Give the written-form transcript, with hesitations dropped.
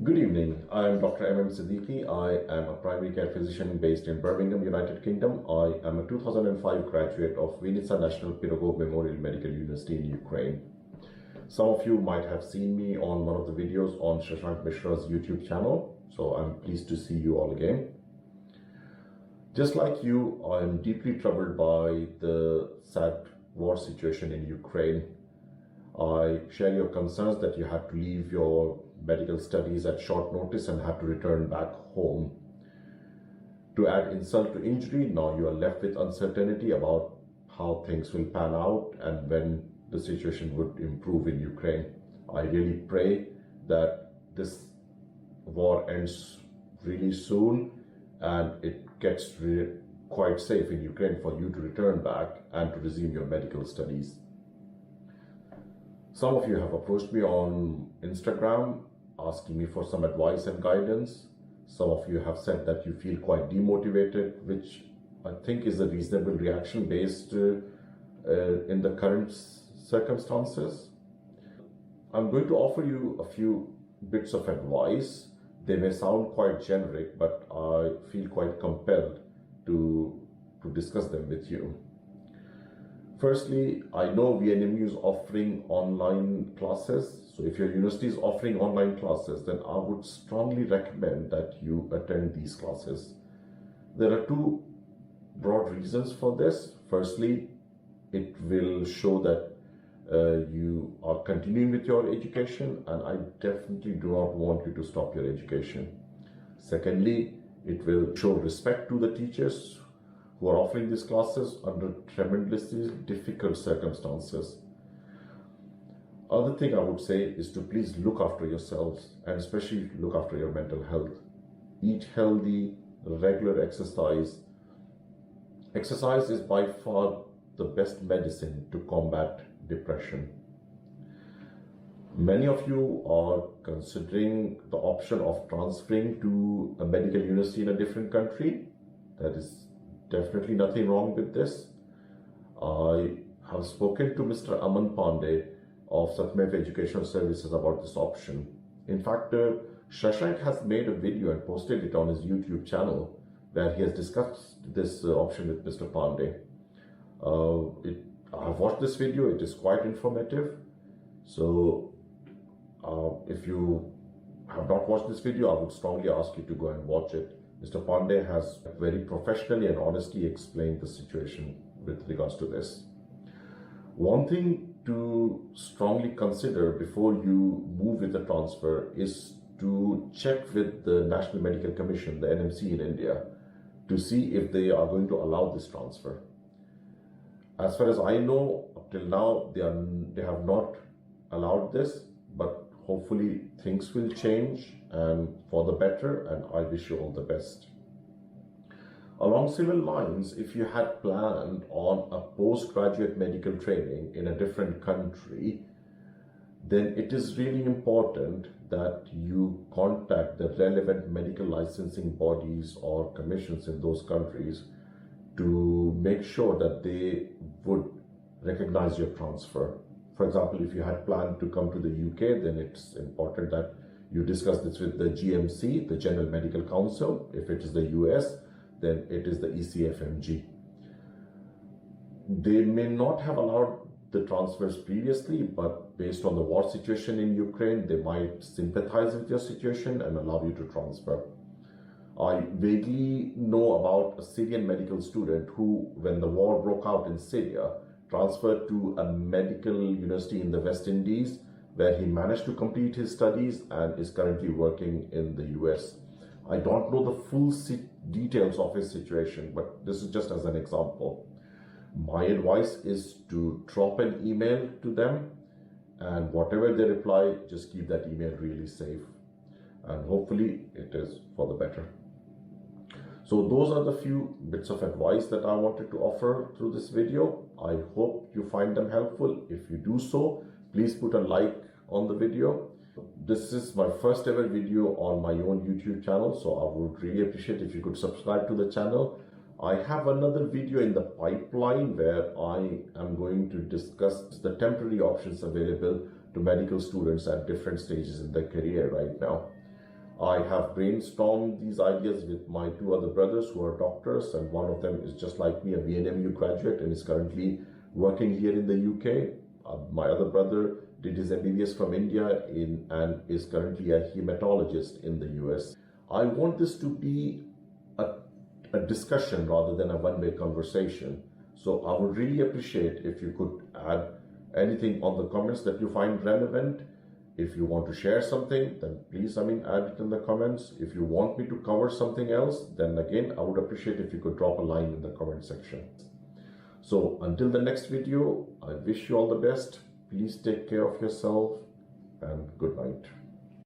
Good evening. I am Dr. Siddiqui. I am a primary care physician based in Birmingham, United Kingdom. I am a 2005 graduate of Vinnytsia National Pirogov Memorial Medical University in Ukraine. Some of you might have seen me on one of the videos on Shashank Mishra's YouTube channel, so I'm pleased to see you all again. Just like you, I am deeply troubled by the sad war situation in Ukraine. I share your concerns that you had to leave your medical studies at short notice and had to return back home. To add insult to injury, now you are left with uncertainty about how things will pan out and when the situation would improve in Ukraine. I really pray that this war ends really soon and it gets quite safe in Ukraine for you to return back and to resume your medical studies. Some of you have approached me on Instagram asking me for some advice and guidance. Some of you have said that you feel quite demotivated, which I think is a reasonable reaction based in the current circumstances. I'm going to offer you a few bits of advice. They may sound quite generic, but I feel quite compelled to discuss them with you. Firstly, I know VNMU is offering online classes. So if your university is offering online classes, then I would strongly recommend that you attend these classes. There are two broad reasons for this. Firstly, it will show that you are continuing with your education, and I definitely do not want you to stop your education. Secondly, it will show respect to the teachers who are offering these classes under tremendously difficult circumstances. Other thing I would say is to please look after yourselves and especially look after your mental health. Eat healthy, regular exercise. Exercise is by far the best medicine to combat depression. Many of you are considering the option of transferring to a medical university in a different country. That is definitely nothing wrong with this. I have spoken to Mr. Aman Pandey of Satmev Educational Services about this option. In fact, Shashank has made a video and posted it on his YouTube channel where he has discussed this option with Mr. Pandey. I have watched this video, it is quite informative. So if you have not watched this video, I would strongly ask you to go and watch it. Mr. Pandey has very professionally and honestly explained the situation with regards to this. One thing to strongly consider before you move with the transfer is to check with the National Medical Commission, the NMC in India, to see if they are going to allow this transfer. As far as I know, up till now, they have not allowed this, but hopefully things will change and for the better, and I wish you all the best. Along similar lines, if you had planned on a postgraduate medical training in a different country, then it is really important that you contact the relevant medical licensing bodies or commissions in those countries to make sure that they would recognize your transfer. For example, if you had planned to come to the UK, then it's important that you discuss this with the GMC, the General Medical Council. If it is the US, then it is the ECFMG. They may not have allowed the transfers previously, but based on the war situation in Ukraine, they might sympathize with your situation and allow you to transfer. I vaguely know about a Syrian medical student who, when the war broke out in Syria, transferred to a medical university in the West Indies, where he managed to complete his studies and is currently working in the US. I don't know the full details of his situation, but this is just as an example. My advice is to drop an email to them, and whatever they reply, just keep that email really safe. And hopefully it is for the better. So those are the few bits of advice that I wanted to offer through this video. I hope you find them helpful. If you do so, please put a like on the video. This is my first ever video on my own YouTube channel, so I would really appreciate if you could subscribe to the channel. I have another video in the pipeline where I am going to discuss the temporary options available to medical students at different stages in their career right now. I have brainstormed these ideas with my two other brothers who are doctors, and one of them is just like me, a VNMU graduate, and is currently working here in the UK. My other brother did his MBBS from India and is currently a hematologist in the US. I want this to be a discussion rather than a one-way conversation. So I would really appreciate if you could add anything on the comments that you find relevant. If you want to share something, then please, add it in the comments. If you want me to cover something else, then again, I would appreciate if you could drop a line in the comment section. So until the next video, I wish you all the best. Please take care of yourself and good night.